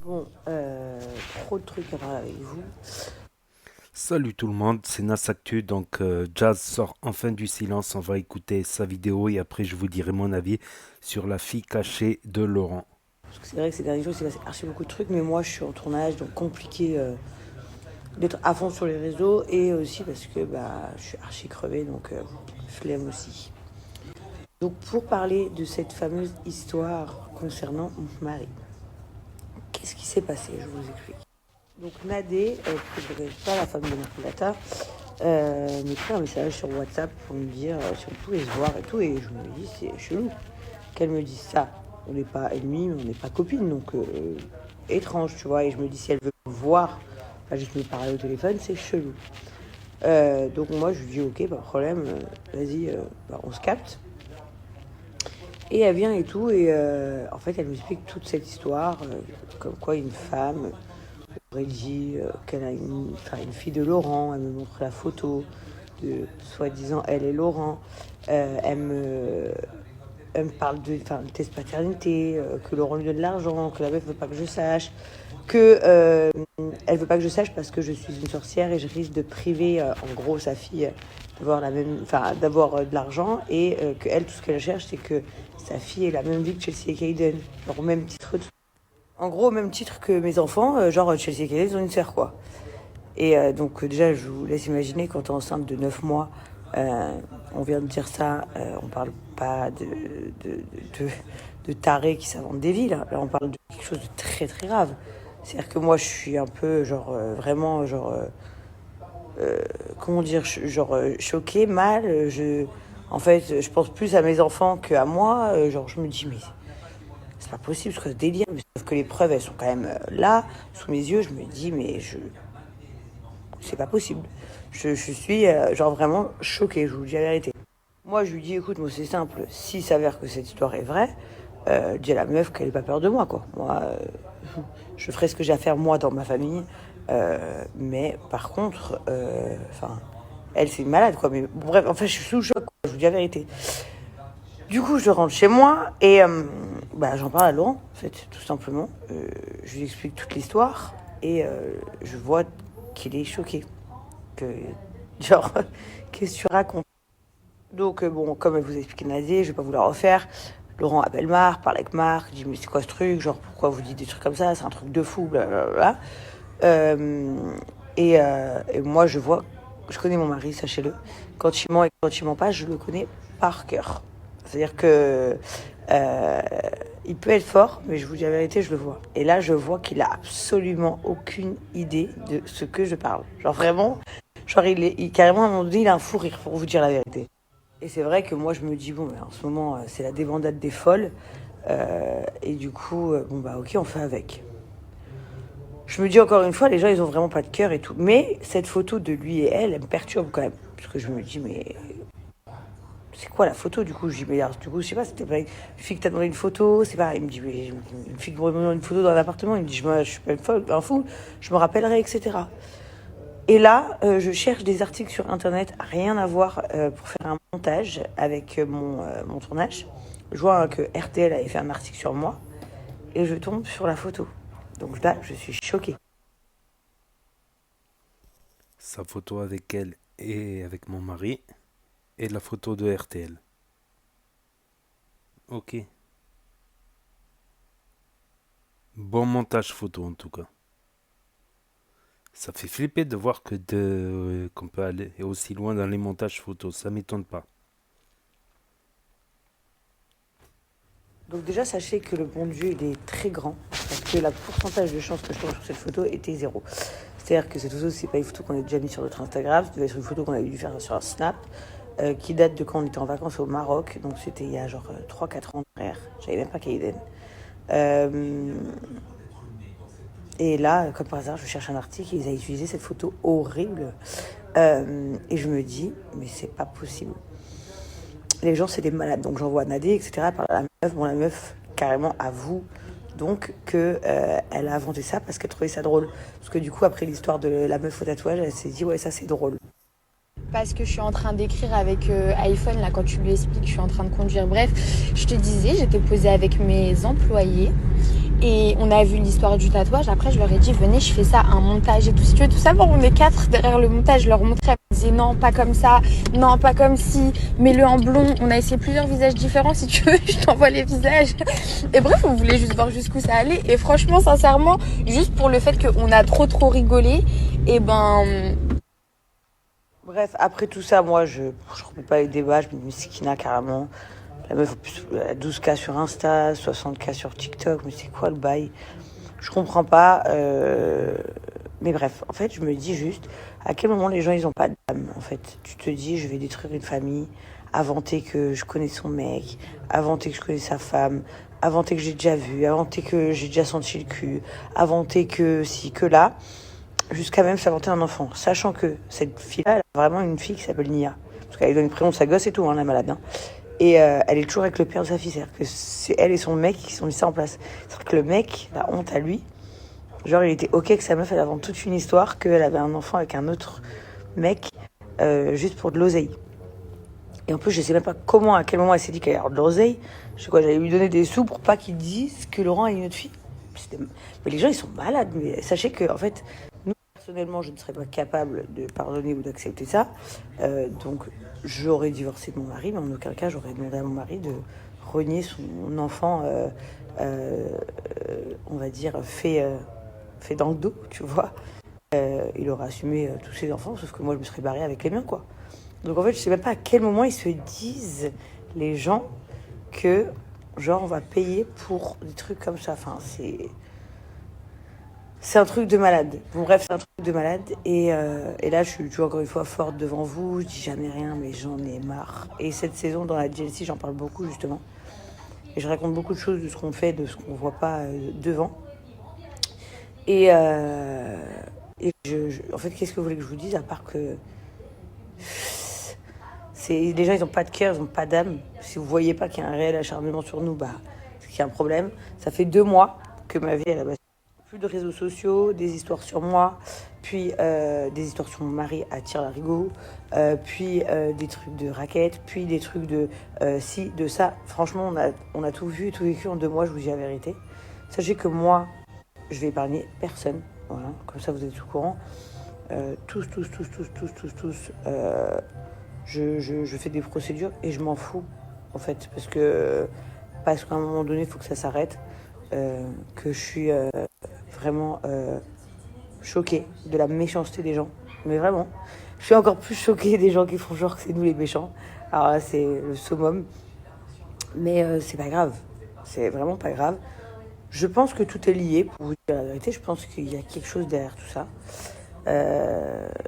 Bon, trop de trucs à parler avec vous. Salut tout le monde, c'est Nas Actu. Jazz sort enfin du silence. On va écouter sa vidéo et après je vous dirai mon avis sur la fille cachée de Laurent. Parce que c'est vrai que ces derniers jours, il s'est passé archi beaucoup de trucs, mais moi, je suis en tournage, donc compliqué d'être à fond sur les réseaux. Et aussi parce que je suis archi crevée, donc flemme aussi. Donc, pour parler de cette fameuse histoire concernant mon mari, qu'est-ce qui s'est passé? Je vous explique. Donc, Nadé, que je ne connais pas, la femme de Marcolata, m'écrit un message sur WhatsApp pour me dire si on pouvait se voir et tout. Et je me dis, c'est chelou qu'elle me dise ça. On n'est pas ennemis, mais on n'est pas copines, donc étrange, tu vois. Et je me dis, si elle veut me voir, pas juste me parler au téléphone, c'est chelou. Donc moi, je lui dis, ok, pas de problème, vas-y, on se capte. Et elle vient et tout, et en fait, elle m'explique toute cette histoire, comme quoi une femme aurait dit qu'elle a une fille de Laurent. Elle me montre la photo de soi-disant elle et Laurent. Elle me parle de test paternité, que Laurent lui donne de l'argent, que la meuf veut pas que je sache, que elle veut pas que je sache parce que je suis une sorcière et je risque de priver en gros sa fille d'avoir de l'argent, et que elle, tout ce qu'elle cherche, c'est que sa fille ait la même vie que Chelsea et Kayden, genre au même titre, en gros au même titre que mes enfants, genre Chelsea et Kayden ils ont une sœur, quoi. Et donc déjà, je vous laisse imaginer, quand t'es enceinte de 9 mois, euh, on vient de dire ça, on parle pas de, de, de tarés qui s'inventent des vies, là. Là, on parle de quelque chose de très très grave. C'est-à-dire que moi, je suis un peu, genre, vraiment, genre, comment dire, genre, choquée, mal. En fait, je pense plus à mes enfants qu'à moi. Genre, je me dis, mais c'est pas possible, ce délire. Mais sauf que les preuves, elles sont quand même là, sous mes yeux. Je me dis, c'est pas possible. Je suis genre vraiment choquée, je vous dis la vérité. Moi, je lui dis, écoute, moi c'est simple, s'il s'avère que cette histoire est vraie, dis à la meuf qu'elle ait pas peur de moi, quoi. Moi, je ferai ce que j'ai à faire moi dans ma famille, mais par contre, elle c'est une malade, quoi. Mais bon, bref, enfin, je suis sous le choc, quoi, je vous dis la vérité. Du coup, je rentre chez moi et j'en parle à Laurent, en fait, tout simplement. Je lui explique toute l'histoire et je vois qu'il est choqué. Que, genre, qu'est-ce que tu racontes? Donc, bon, comme elle vous a expliqué Nadia, je vais pas vous la refaire. Laurent appelle Marc, parle avec Marc, dit mais c'est quoi ce truc? Genre, pourquoi vous dites des trucs comme ça? C'est un truc de fou, blablabla. Et moi, je connais mon mari, sachez-le. Quand il ment et quand il ment pas, je le connais par cœur. C'est-à-dire que euh, il peut être fort, mais je vous dis la vérité, je le vois. Et là, je vois qu'il a absolument aucune idée de ce que je parle. Genre vraiment, genre carrément à un moment donné, il a un fou rire, pour vous dire la vérité. Et c'est vrai que moi, je me dis, bon, en ce moment, c'est la débandade des folles. Et du coup, ok, on fait avec. Je me dis encore une fois, les gens, ils ont vraiment pas de cœur et tout. Mais cette photo de lui et elle me perturbe quand même. Parce que je me dis, mais c'est quoi la photo du coup? Je dis, mais alors, du coup, je sais pas, c'était pas une fille qui t'a demandé une photo, c'est pas. Il me dit, mais une fille qui me demande une photo dans un appartement. Il me dit, je suis pas une folle, un fou, je me rappellerai, etc. Et là, je cherche des articles sur internet, rien à voir, pour faire un montage avec mon tournage. Je vois que RTL avait fait un article sur moi et je tombe sur la photo. Donc là, je suis choquée. Sa photo avec elle et avec mon mari et la photo de RTL. Ok. Bon montage photo en tout cas. Ça fait flipper de voir qu'on peut aller aussi loin dans les montages photos. Ça m'étonne pas. Donc déjà, sachez que le bon Dieu, il est très grand, parce que la pourcentage de chances que je tombe sur cette photo était zéro. C'est-à-dire que cette photo, c'est pas une photo qu'on a déjà mise sur notre Instagram, ça devait être une photo qu'on avait dû faire sur un Snap, qui date de quand on était en vacances au Maroc, donc c'était il y a genre 3-4 ans derrière. J'avais même pas Kaiden. Euh, et là, comme par hasard, je cherche un article et ils avaient utilisé cette photo horrible. Et je me dis, mais c'est pas possible. Les gens, c'est des malades. Donc j'envoie Nadé, etc. par la meuf. Bon, la meuf, carrément, avoue donc que elle a inventé ça parce qu'elle trouvait ça drôle. Parce que du coup, après l'histoire de la meuf au tatouage, elle s'est dit, ouais, ça c'est drôle. Parce que je suis en train d'écrire avec iPhone, là, quand tu lui expliques, je suis en train de conduire. Bref, je te disais, j'étais posée avec mes employés Et on a vu l'histoire du tatouage. Après, je leur ai dit, venez, je fais ça, un montage et tout. Si tu veux tout savoir, on est 4 derrière le montage. Je leur montrais, elles me disaient non, pas comme ça, non, pas comme ci, mets-le en blond. On a essayé plusieurs visages différents. Si tu veux, je t'envoie les visages. Et bref, on voulait juste voir jusqu'où ça allait. Et franchement, sincèrement, juste pour le fait qu'on a trop rigolé, et ben. Bref, après tout ça, moi, je remets pas les débats, je me dis, mais c'est Kina carrément. La meuf a 12K sur Insta, 60K sur TikTok, mais c'est quoi le bail? Je comprends pas. Mais bref, en fait, je me dis juste, à quel moment les gens, ils ont pas d'âme, en fait. Tu te dis, je vais détruire une famille, inventer que je connais son mec, inventer que je connais sa femme, inventer que j'ai déjà vu, inventer que j'ai déjà senti le cul, inventer que si, que là, jusqu'à même s'inventer un enfant. Sachant que cette fille-là, elle a vraiment une fille qui s'appelle Nia. Parce qu'elle donne le prénom de sa gosse et tout, hein, la malade, hein. Et elle est toujours avec le père de sa fille. C'est-à-dire que c'est elle et son mec qui sont mis ça en place. C'est-à-dire que le mec, la honte à lui, genre il était ok que sa meuf, elle invente toute une histoire, qu'elle avait un enfant avec un autre mec, juste pour de l'oseille. Et en plus, je sais même pas comment, à quel moment elle s'est dit qu'elle allait avoir de l'oseille. Je sais quoi, j'allais lui donner des sous pour pas qu'il dise que Laurent a une autre fille. Mais les gens, ils sont malades. Mais sachez que, en fait, nous, personnellement, je ne serais pas capable de pardonner ou d'accepter ça. Donc, j'aurais divorcé de mon mari, mais en aucun cas, j'aurais demandé à mon mari de renier son enfant, on va dire, fait dans le dos, tu vois. Il aurait assumé tous ses enfants, sauf que moi, je me serais barrée avec les miens, quoi. Donc, en fait, je sais même pas à quel moment ils se disent, les gens, que, genre, on va payer pour des trucs comme ça. Enfin, c'est un truc de malade. Bon, bref, c'est un truc de malade. Et là, je suis toujours encore une fois forte devant vous. Je dis jamais rien, mais j'en ai marre. Et cette saison, dans la DLC, j'en parle beaucoup, justement. Et je raconte beaucoup de choses de ce qu'on fait, de ce qu'on voit pas devant. Et en fait, qu'est-ce que vous voulez que je vous dise, à part que les gens, ils n'ont pas de cœur, ils n'ont pas d'âme. Si vous voyez pas qu'il y a un réel acharnement sur nous, bah, c'est qu'il y a un problème. Ça fait 2 mois que ma vie, elle a basculé. Plus de réseaux sociaux, des histoires sur moi, puis des histoires sur mon mari à tire-larigot, puis des trucs de raquettes, puis des trucs de ci, de ça. Franchement, on a tout vu et tout vécu en 2 mois, je vous dis la vérité. Sachez que moi, je vais épargner personne. Voilà, comme ça vous êtes au courant. Tous. Je fais des procédures et je m'en fous, en fait, parce qu'à un moment donné, il faut que ça s'arrête. Que je suis vraiment choquée de la méchanceté des gens. Mais vraiment, je suis encore plus choquée des gens qui font genre que c'est nous les méchants. Alors là, c'est le summum. Mais c'est pas grave. C'est vraiment pas grave. Je pense que tout est lié, pour vous dire la vérité. Je pense qu'il y a quelque chose derrière tout ça.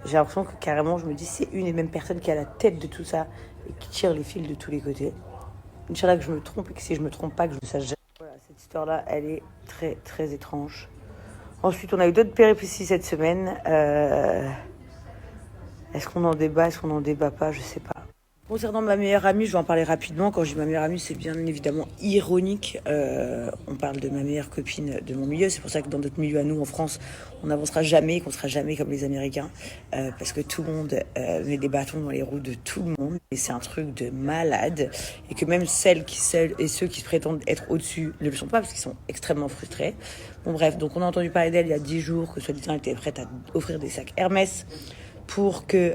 J'ai l'impression que carrément, je me dis, c'est une et même personne qui a la tête de tout ça et qui tire les fils de tous les côtés. Inch'Allah que je me trompe et que si je me trompe pas, que je ne sache jamais. Voilà, cette histoire-là, elle est très, très étrange. Ensuite, on a eu d'autres péripéties cette semaine. Est-ce qu'on en débat, est-ce qu'on n'en débat pas, je sais pas. Concernant ma meilleure amie, je vais en parler rapidement. Quand je dis ma meilleure amie, c'est bien évidemment ironique. On parle de ma meilleure copine de mon milieu. C'est pour ça que dans notre milieu à nous, en France, on n'avancera jamais, qu'on sera jamais comme les Américains. Parce que tout le monde met des bâtons dans les roues de tout le monde. Et c'est un truc de malade. Et que même celles et ceux qui se prétendent être au-dessus ne le sont pas parce qu'ils sont extrêmement frustrés. Bon bref, donc on a entendu parler d'elle il y a 10 jours que soi-disant elle était prête à offrir des sacs Hermès pour que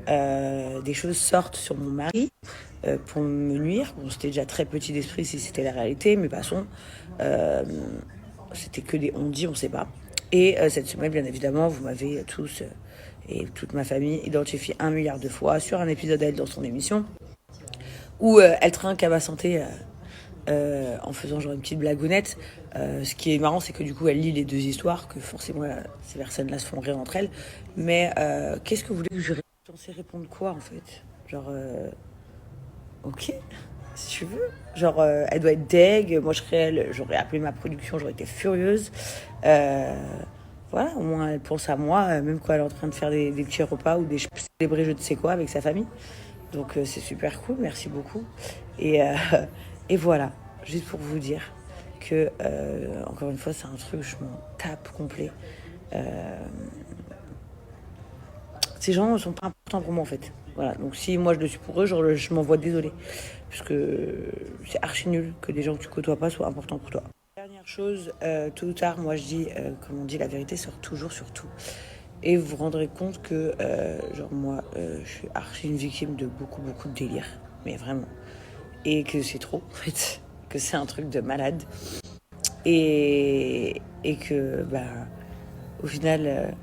des choses sortent sur mon mari, pour me nuire. Bon, c'était déjà très petit d'esprit si c'était la réalité, mais passons. C'était que des on-dit, on ne sait pas. Et cette semaine, bien évidemment, vous m'avez tous et toute ma famille identifié 1 milliard de fois sur un épisode d'elle dans son émission, où elle trinque à ma santé en faisant genre une petite blagounette. Ce qui est marrant, c'est que du coup, elle lit les 2 histoires, que forcément, ces personnes-là se font rire entre elles. Mais qu'est-ce que vous voulez que je censée répondre quoi, en fait? Genre, ok, si tu veux. Genre, elle doit être deg. Moi, je serais elle, j'aurais appelé ma production, j'aurais été furieuse. Voilà, au moins, elle pense à moi, même quand elle est en train de faire des petits repas ou des célébrer je ne sais quoi avec sa famille. Donc, c'est super cool, merci beaucoup. Et voilà, juste pour vous dire que, encore une fois, c'est un truc, je m'en tape complet. Ces gens ne sont pas importants pour moi, en fait. Voilà, donc si moi je le suis pour eux, je m'envoie désolée. Parce que c'est archi nul que des gens que tu côtoies pas soient importants pour toi. Dernière Chose, tôt ou tard, moi je dis, comme on dit, la vérité sort toujours sur tout. Et vous vous rendrez compte que, genre moi, je suis archi une victime de beaucoup, beaucoup de délire. Mais vraiment. Et que c'est trop, en fait. Que c'est un truc de malade. Et que, bah, au final,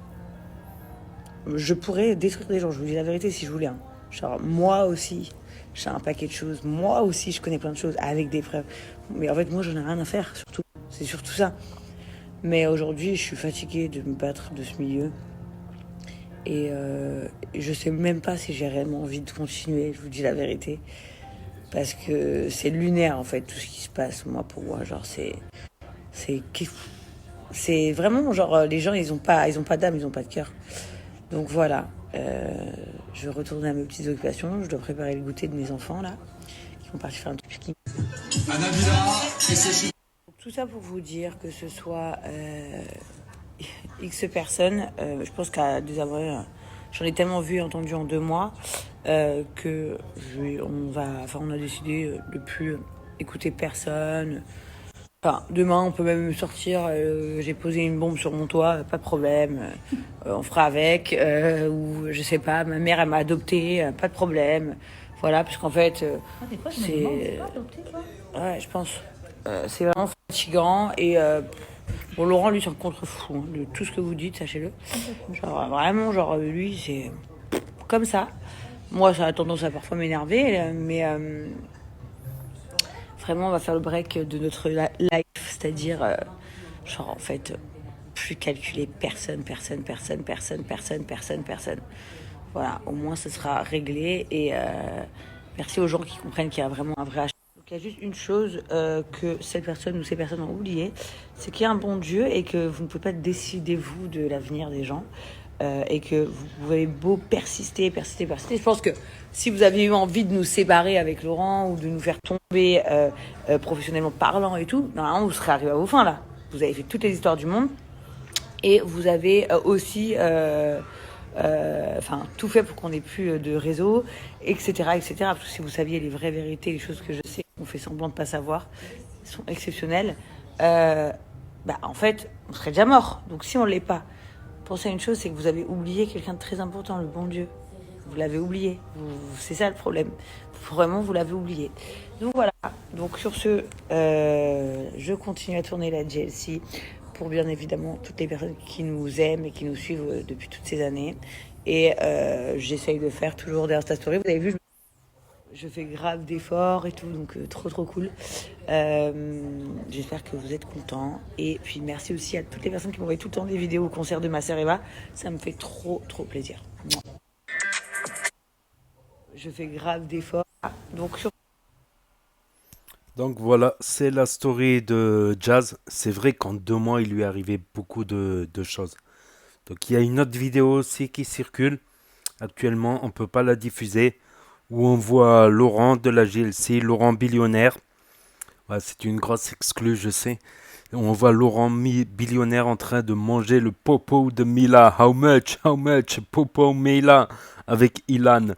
je pourrais détruire des gens, je vous dis la vérité si je voulais. Hein. Genre, moi aussi, j'ai un paquet de choses. Moi aussi, je connais plein de choses avec des preuves. Mais en fait, moi, j'en ai rien à faire, surtout. C'est surtout ça. Mais aujourd'hui, je suis fatiguée de me battre de ce milieu. Et je sais même pas si j'ai réellement envie de continuer, je vous dis la vérité. Parce que c'est lunaire, en fait, tout ce qui se passe, moi, pour moi. Genre, c'est, c'est vraiment, genre, les gens, ils ont pas d'âme, ils ont pas de cœur. Donc voilà, je vais retourner à mes petites occupations. Je dois préparer le goûter de mes enfants, là, qui vont partir faire un truc ski. Tout ça pour vous dire que ce soit X personnes, je pense qu'à des avoir, j'en ai tellement vu et entendu en 2 mois que on a décidé de plus écouter personne. Enfin, demain, on peut même sortir. J'ai posé une bombe sur mon toit, pas de problème. On fera avec. Ou je sais pas, ma mère, elle m'a adopté, pas de problème. Voilà, parce qu'en fait, c'est. Ouais, je pense. C'est vraiment fatigant. Et bon, Laurent, lui, c'est un contre-fou hein, de tout ce que vous dites, sachez-le. Genre, vraiment, genre, lui, c'est comme ça. Moi, ça a tendance à parfois m'énerver, mais. Vraiment, on va faire le break de notre life, c'est-à-dire, genre, en fait, plus calculer personne. Voilà, au moins, ce sera réglé. Et merci aux gens qui comprennent qu'il y a vraiment un vrai achat. Donc, il y a juste une chose que cette personne ou ces personnes ont oublié, c'est qu'il y a un bon Dieu et que vous ne pouvez pas décider, vous, de l'avenir des gens. Et que vous avez beau persister. Je pense que si vous aviez eu envie de nous séparer avec Laurent ou de nous faire tomber professionnellement parlant et tout, normalement vous serez arrivé à vos fins là. Vous avez fait toutes les histoires du monde et vous avez aussi tout fait pour qu'on n'ait plus de réseau, etc. Parce que si vous saviez les vraies vérités, les choses que je sais, qu'on fait semblant de ne pas savoir, sont exceptionnelles, en fait, on serait déjà mort. Donc si on ne l'est pas, pensez à une chose, c'est que vous avez oublié quelqu'un de très important, le bon Dieu. Vous l'avez oublié. C'est ça le problème. Vraiment, vous l'avez oublié. Donc voilà. Donc sur ce, je continue à tourner la GLC pour bien évidemment toutes les personnes qui nous aiment et qui nous suivent depuis toutes ces années. Et j'essaye de faire toujours des Insta Stories. Vous avez vu, je fais grave d'efforts et tout, donc trop cool. J'espère que vous êtes contents. Et puis merci aussi à toutes les personnes qui m'envoient tout le temps des vidéos au concert de ma sœur Eva. Ça me fait trop plaisir. Je fais grave d'efforts. Donc voilà, c'est la story de Jazz. C'est vrai qu'en 2 mois, il lui est arrivé beaucoup de choses. Donc il y a une autre vidéo aussi qui circule. Actuellement, on ne peut pas la diffuser. Où on voit Laurent de la GLC, Laurent billionnaire. Ouais, c'est une grosse exclue, je sais. On voit Laurent billionnaire en train de manger le popo de Mila. How much? Popo Mila avec Ilan.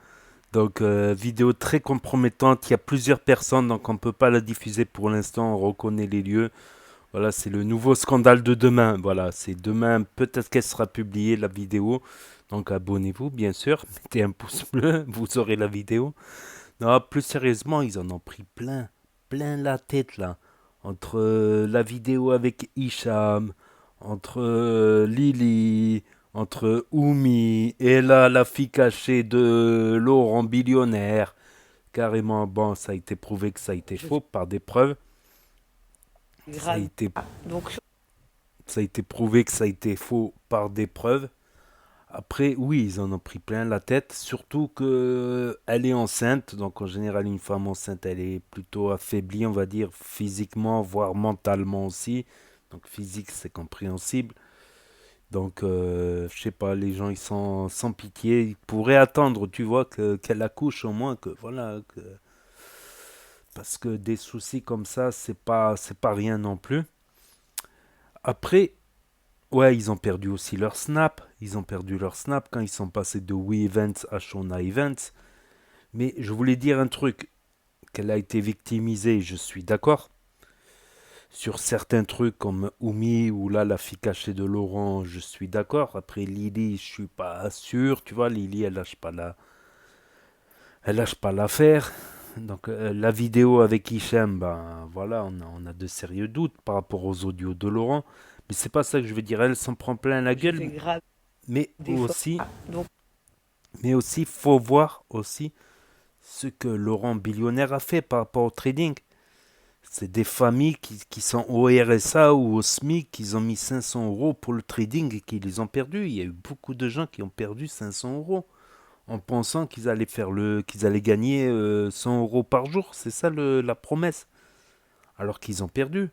Donc vidéo très compromettante. Il y a plusieurs personnes, donc on ne peut pas la diffuser pour l'instant. On reconnaît les lieux. Voilà, c'est le nouveau scandale de demain. Voilà, c'est demain. Peut-être qu'elle sera publiée, la vidéo. Donc abonnez-vous, bien sûr. Mettez un pouce bleu, vous aurez la vidéo. Non, plus sérieusement, ils en ont pris plein la tête là. Entre la vidéo avec Hicham, entre Lily, entre Oumi, et là, la fille cachée de Laurent billionnaire. Carrément, bon, ça a été prouvé que ça a été faux par des preuves. Ça a été prouvé que ça a été faux par des preuves. Après, oui, ils en ont pris plein la tête, surtout que elle est enceinte, donc en général, une femme enceinte, elle est plutôt affaiblie, on va dire, physiquement, voire mentalement aussi. Donc physique, c'est compréhensible. Donc, je sais pas, les gens, ils sont sans pitié. Ils pourraient attendre, tu vois, qu'elle accouche au moins, que voilà, parce que des soucis comme ça, c'est pas rien non plus. Après, ouais, ils ont perdu aussi leur snap. Ils ont perdu leur snap quand ils sont passés de We Events à Shona Events. Mais je voulais dire un truc. Qu'elle a été victimisée, je suis d'accord. Sur certains trucs comme Oumi ou là la fille cachée de Laurent, je suis d'accord. Après Lily, je suis pas sûr. Tu vois, Lily, elle lâche pas l'affaire. Donc la vidéo avec Hichem, ben voilà, on a de sérieux doutes par rapport aux audios de Laurent. Mais c'est pas ça que je veux dire. Elle s'en prend plein la Je gueule. fais grave Mais d'efforts. aussi, Donc, mais aussi, faut voir aussi ce que Laurent Billionnaire a fait par rapport au trading. C'est des familles qui sont au RSA ou au SMIC, qui ont mis 500 euros pour le trading et qui les ont perdus. Il y a eu beaucoup de gens qui ont perdu 500 euros en pensant qu'ils allaient gagner 100 euros par jour. C'est ça la promesse. Alors qu'ils ont perdu.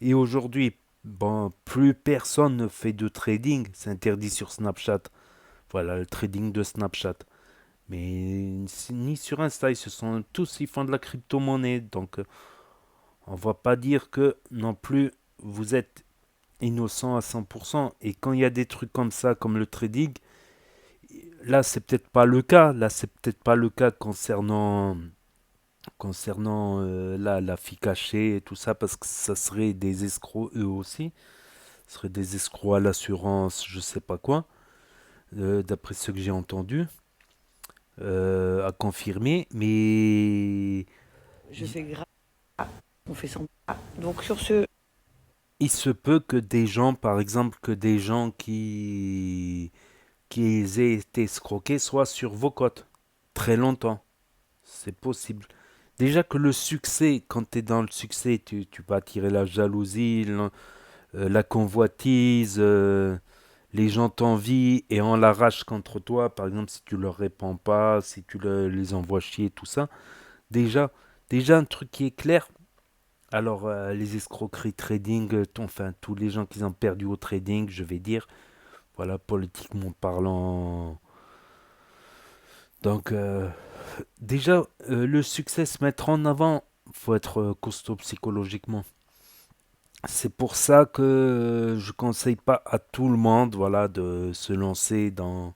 Et aujourd'hui, bon, plus personne ne fait de trading. C'est interdit sur Snapchat. Voilà, le trading de Snapchat. Mais ni sur Insta, ils font de la crypto-monnaie. Donc, on va pas dire que non plus vous êtes innocent à 100%. Et quand il y a des trucs comme ça, comme le trading, là, c'est peut-être pas le cas. Là, c'est peut-être pas le cas concernant la fille cachée et tout ça, parce que ça serait des escrocs eux aussi. Ce serait des escrocs à l'assurance, je sais pas quoi, d'après ce que j'ai entendu, à confirmer. Mais je fais grave. On fait semblant. Donc, sur ce, il se peut que des gens, par exemple, que des gens qui aient été escroqués soient sur vos cotes très longtemps. C'est possible. Déjà que le succès, quand tu es dans le succès, tu vas attirer la jalousie, la convoitise, les gens t'envient et on l'arrache contre toi. Par exemple, si tu leur réponds pas, si tu les envoies chier, tout ça. Déjà, déjà un truc qui est clair. Alors, les escroqueries trading, enfin, tous les gens qui ont perdu au trading, je vais dire, voilà, politiquement parlant. Donc, déjà, le succès, se mettre en avant, faut être costaud psychologiquement. C'est pour ça que je conseille pas à tout le monde, voilà, de se lancer dans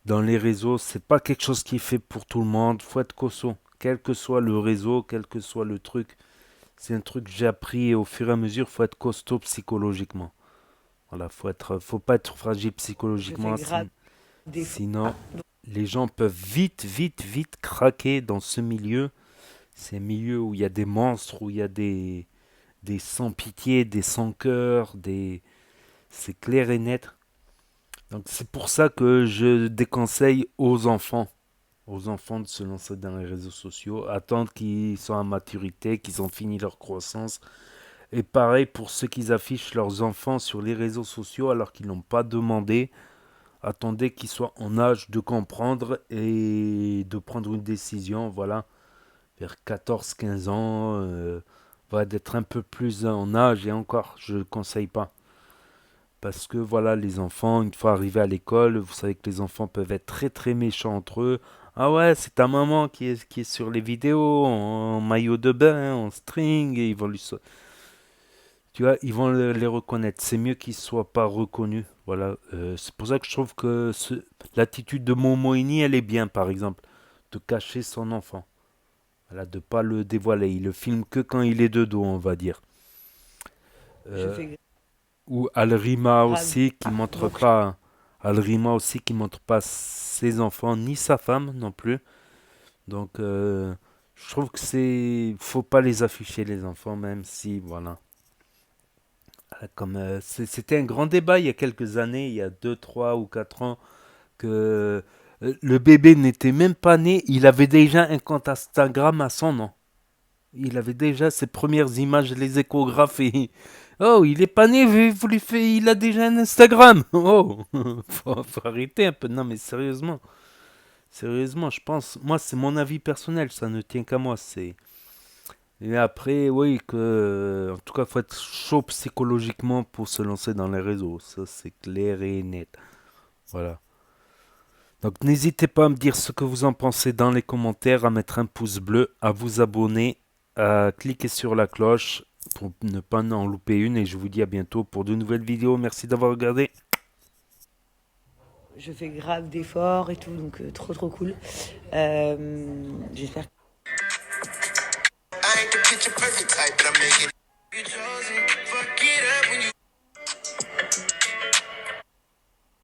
les réseaux. C'est pas quelque chose qui est fait pour tout le monde. Faut être costaud, quel que soit le réseau, quel que soit le truc. C'est un truc que j'ai appris au fur et à mesure. Faut être costaud psychologiquement. Voilà, faut pas être fragile je fais psychologiquement, grave d'efforts. sinon les gens peuvent vite, vite, vite craquer dans ce milieu. C'est un milieu où il y a des monstres, où il y a des sans pitié, des sans cœur, c'est clair et net. Donc c'est pour ça que je déconseille aux enfants de se lancer dans les réseaux sociaux, attendre qu'ils soient à maturité, qu'ils ont fini leur croissance. Et pareil pour ceux qui affichent leurs enfants sur les réseaux sociaux alors qu'ils n'ont pas demandé. Attendez qu'ils soient en âge de comprendre et de prendre une décision, voilà, vers 14 15 ans, voilà, d'être un peu plus en âge et encore, je ne conseille pas. Parce que voilà, les enfants, une fois arrivés à l'école, vous savez que les enfants peuvent être très très méchants entre eux. Ah ouais, c'est ta maman qui est sur les vidéos, en maillot de bain, en string, et ils vont tu vois, ils vont les reconnaître. C'est mieux qu'ils ne soient pas reconnus. Voilà. C'est pour ça que je trouve que l'attitude de Momoini, elle est bien, par exemple. De cacher son enfant. Voilà, de ne pas le dévoiler. Il le filme que quand il est de dos, on va dire. Je Euh, fais ou Alrima grave. aussi, qui montre Donc, pas. Alrima aussi, qui montre pas ses enfants, ni sa femme non plus. Donc, je trouve que faut pas les afficher, les enfants, même si, voilà. C'était un grand débat il y a quelques années, il y a 2 3 ou 4 ans, que le bébé n'était même pas né, il avait déjà un compte Instagram à son nom. Il avait déjà ses premières images, les échographes et... Oh, il est pas né, il a déjà un Instagram. Oh, faut arrêter un peu. Non mais sérieusement, sérieusement, je pense, moi c'est mon avis personnel, ça ne tient qu'à moi, c'est... Et après, oui, en tout cas, faut être chaud psychologiquement pour se lancer dans les réseaux. Ça, c'est clair et net. Voilà. Donc, n'hésitez pas à me dire ce que vous en pensez dans les commentaires, à mettre un pouce bleu, à vous abonner, à cliquer sur la cloche pour ne pas en louper une. Et je vous dis à bientôt pour de nouvelles vidéos. Merci d'avoir regardé. je fais grave d'efforts et tout, donc trop trop cool. J'espère. I ain't the picture perfect type, but I make it.